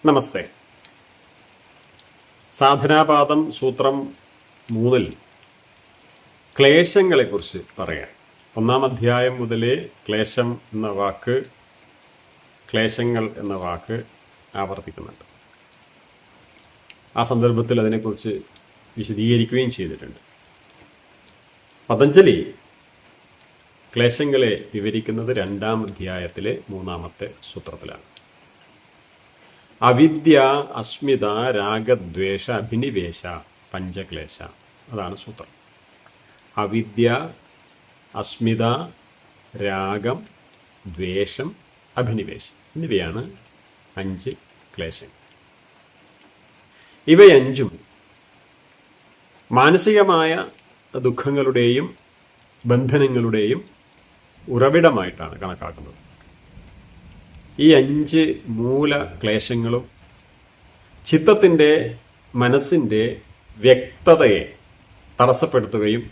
നമസ്തേ. സാധനാപാദം സൂത്രം 3 ക്ലേശങ്ങളെക്കുറിച്ച് പറയാം. 1-ാം അധ്യായം മുതലേ ക്ലേശം എന്ന വാക്ക്, ക്ലേശങ്ങൾ എന്ന വാക്ക് ആവർത്തിക്കുന്നുണ്ട്. ആ സന്ദർഭത്തിൽ അതിനെക്കുറിച്ച് വിശദീകരിക്കുകയും ചെയ്തിട്ടുണ്ട്. പതഞ്ജലി ക്ലേശങ്ങളെ വിവരിക്കുന്നത് 2-ാം അധ്യായത്തിലെ 3-ാമത്തെ സൂത്രത്തിലാണ്. അവിദ്യ, അസ്മിത, രാഗദ്വേഷ, അഭിനിവേശ, പഞ്ചക്ലേശ. അതാണ് സൂത്രം. അവിദ്യ, അസ്മിത, രാഗം, ദ്വേഷം, അഭിനിവേശം എന്നിവയാണ് 5 ക്ലേശങ്ങൾ. ഇവയഞ്ചും മാനസികമായ ദുഃഖങ്ങളുടെയും ബന്ധനങ്ങളുടെയും ഉറവിടമായിട്ടാണ് കണക്കാക്കുന്നത്. ഈ 5 മൂല ക്ലേശങ്ങളും ചിത്തത്തിൻ്റെ, മനസ്സിൻ്റെ വ്യക്തതയെ തടസ്സപ്പെടുത്തുകയും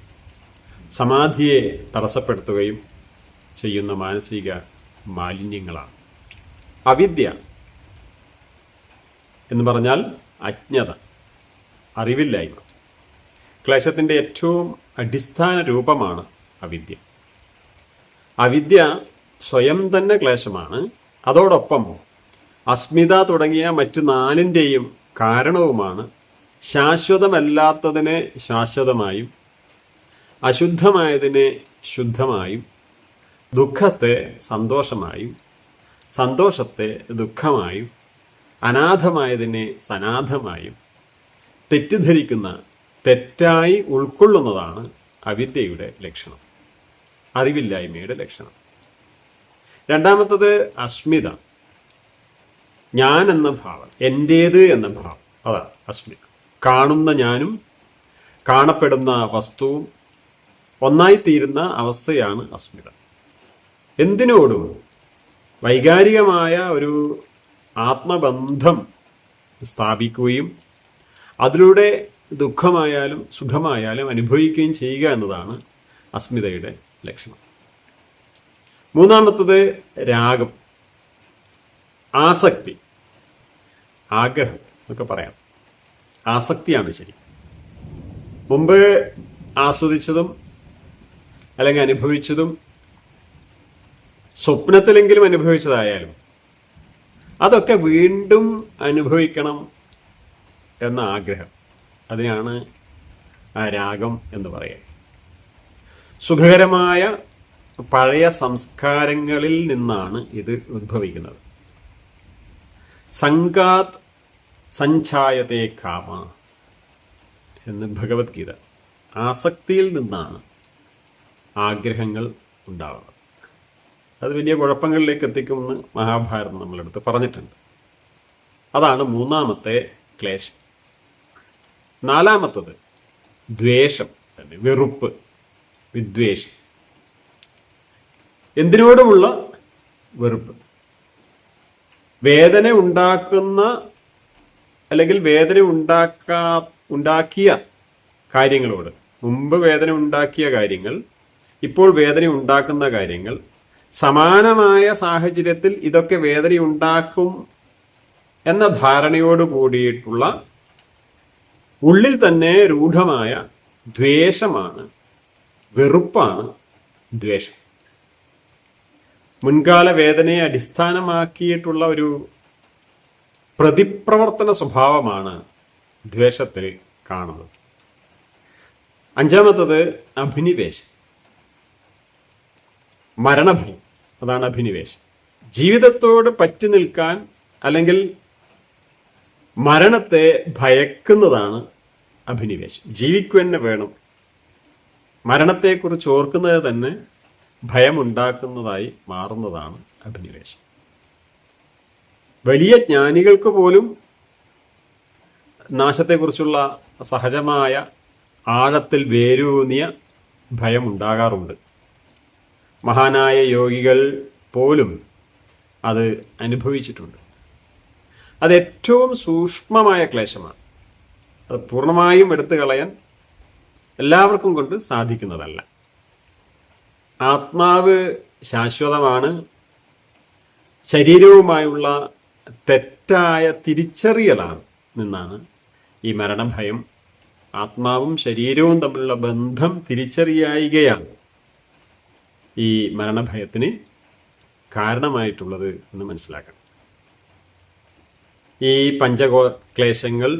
സമാധിയെ തടസ്സപ്പെടുത്തുകയും ചെയ്യുന്ന മാനസിക മാലിന്യങ്ങളാണ്. അവിദ്യ എന്ന് പറഞ്ഞാൽ അജ്ഞത, അറിവില്ലായ്മ. ക്ലേശത്തിൻ്റെ ഏറ്റവും അടിസ്ഥാന രൂപമാണ് അവിദ്യ. അവിദ്യ സ്വയം തന്നെ ക്ലേശമാണ്. അതോടൊപ്പം അസ്മിത തുടങ്ങിയ മറ്റു 4ൻ്റെയും കാരണവുമാണ്. ശാശ്വതമല്ലാത്തതിനെ ശാശ്വതമായും അശുദ്ധമായതിനെ ശുദ്ധമായും ദുഃഖത്തെ സന്തോഷമായും സന്തോഷത്തെ ദുഃഖമായും അനാഥമായതിനെ സനാഥമായും തെറ്റിദ്ധരിക്കുന്ന, തെറ്റായി ഉൾക്കൊള്ളുന്നതാണ് അവിദ്യയുടെ ലക്ഷണം, അറിവില്ലായ്മയുടെ ലക്ഷണം. രണ്ടാമത്തത് അസ്മിത, ഞാൻ എന്ന ഭാവം, എൻ്റേത് എന്ന ഭാവം. അതാണ് അസ്മിത. കാണുന്ന ഞാനും കാണപ്പെടുന്ന വസ്തുവും ഒന്നായിത്തീരുന്ന അവസ്ഥയാണ് അസ്മിത. എന്തിനോടും വൈകാരികമായ ഒരു ആത്മബന്ധം സ്ഥാപിക്കുകയും അതിലൂടെ ദുഃഖമായാലും സുഖമായാലും അനുഭവിക്കുകയും ചെയ്യുക എന്നതാണ് അസ്മിതയുടെ ലക്ഷണം. മൂന്നാമത്തത് രാഗം, ആസക്തി, ആഗ്രഹം എന്നൊക്കെ പറയാം. ആസക്തിയാണ് ശരി. മുമ്പ് ആസ്വദിച്ചതും അല്ലെങ്കിൽ അനുഭവിച്ചതും സ്വപ്നത്തിലെങ്കിലും അനുഭവിച്ചതായാലും അതൊക്കെ വീണ്ടും അനുഭവിക്കണം എന്ന ആഗ്രഹം, അതിനാണ് ആ രാഗം എന്ന് പറയുക. സുഖകരമായ പഴയ സംസ്കാരങ്ങളിൽ നിന്നാണ് ഇത് ഉദ്ഭവിക്കുന്നത്. സംഘാത് സഞ്ചായത്തെ കാമ എന്ന് ഭഗവത്ഗീത. ആസക്തിയിൽ നിന്നാണ് ആഗ്രഹങ്ങൾ ഉണ്ടാവുന്നത്. അത് വലിയ കുഴപ്പങ്ങളിലേക്ക് എത്തിക്കുമെന്ന് മഹാഭാരതം നമ്മളെടുത്ത് പറഞ്ഞിട്ടുണ്ട്. അതാണ് 3-ാമത്തെ ക്ലേശം. 4-ാമത്തത് ദ്വേഷം, വെറുപ്പ്, വിദ്വേഷം. എന്തിനോടുമുള്ള വെറുപ്പ്. വേദന ഉണ്ടാക്കുന്ന അല്ലെങ്കിൽ വേദന ഉണ്ടാക്കിയ കാര്യങ്ങളോട്, മുമ്പ് വേദന ഉണ്ടാക്കിയ കാര്യങ്ങൾ, ഇപ്പോൾ വേദന ഉണ്ടാക്കുന്ന കാര്യങ്ങൾ, സമാനമായ സാഹചര്യത്തിൽ ഇതൊക്കെ വേദന ഉണ്ടാക്കും എന്ന ധാരണയോട് കൂടിയിട്ടുള്ള ഉള്ളിൽ തന്നെ രൂഢമായ ദ്വേഷമാണ്, വെറുപ്പാണ് ദ്വേഷം. മുൻകാല വേദനയെ അടിസ്ഥാനമാക്കിയിട്ടുള്ള ഒരു പ്രതിപ്രവർത്തന സ്വഭാവമാണ് ദ്വേഷത്തിൽ കാണുന്നത്. 5-ാമത്തത് അഭിനിവേശം, മരണഭയം. അതാണ് അഭിനിവേശം. ജീവിതത്തോട് പറ്റി നിൽക്കാൻ അല്ലെങ്കിൽ മരണത്തെ ഭയക്കുന്നതാണ് അഭിനിവേശം. ജീവിക്കുക തന്നെ വേണം. മരണത്തെക്കുറിച്ച് ഓർക്കുന്നത് തന്നെ ഭയമുണ്ടാക്കുന്നതായി മാറുന്നതാണ് അഭിനിവേശം. വലിയ ജ്ഞാനികൾക്ക് പോലും നാശത്തെക്കുറിച്ചുള്ള സഹജമായ ആഴത്തിൽ വേരൂന്നിയ ഭയമുണ്ടാകാറുണ്ട്. മഹാനായ യോഗികൾ പോലും അത് അനുഭവിച്ചിട്ടുണ്ട്. അത് ഏറ്റവും സൂക്ഷ്മമായ ക്ലേശമാണ്. അത് പൂർണ്ണമായും എടുത്തു കളയാൻ എല്ലാവർക്കും കൊണ്ട് സാധിക്കുന്നതല്ല. ആത്മാവ് ശാശ്വതമാണ്. ശരീരവുമായുള്ള തെറ്റായ തിരിച്ചറിയലാണ് നിന്നാണ് ഈ മരണഭയം, ആത്മാവും ശരീരവും തമ്മിലുള്ള ബന്ധം തിരിച്ചറിയുകയാണ് ഈ മരണഭയത്തിന് കാരണമായിട്ടുള്ളത് എന്ന് മനസ്സിലാക്കണം. ഈ പഞ്ചക്ലേശങ്ങൾ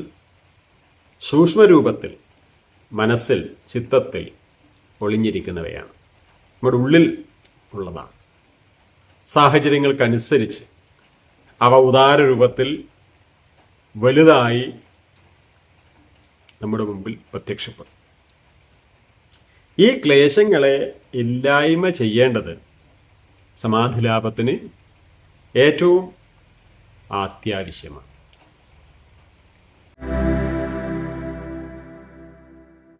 സൂക്ഷ്മരൂപത്തിൽ മനസ്സിൽ, ചിത്തത്തിൽ ഒളിഞ്ഞിരിക്കുന്നവയാണ്, നമ്മുടെ ഉള്ളിൽ ഉള്ളതാണ്. സാഹചര്യങ്ങൾക്കനുസരിച്ച് അവ ഉദാര രൂപത്തിൽ വലുതായി നമ്മുടെ മുമ്പിൽ പ്രത്യക്ഷപ്പെടും. ഈ ക്ലേശങ്ങളെ ഇല്ലായ്മ ചെയ്യേണ്ടത് സമാധിലാഭത്തിന് ഏറ്റവും അത്യാവശ്യമാണ്.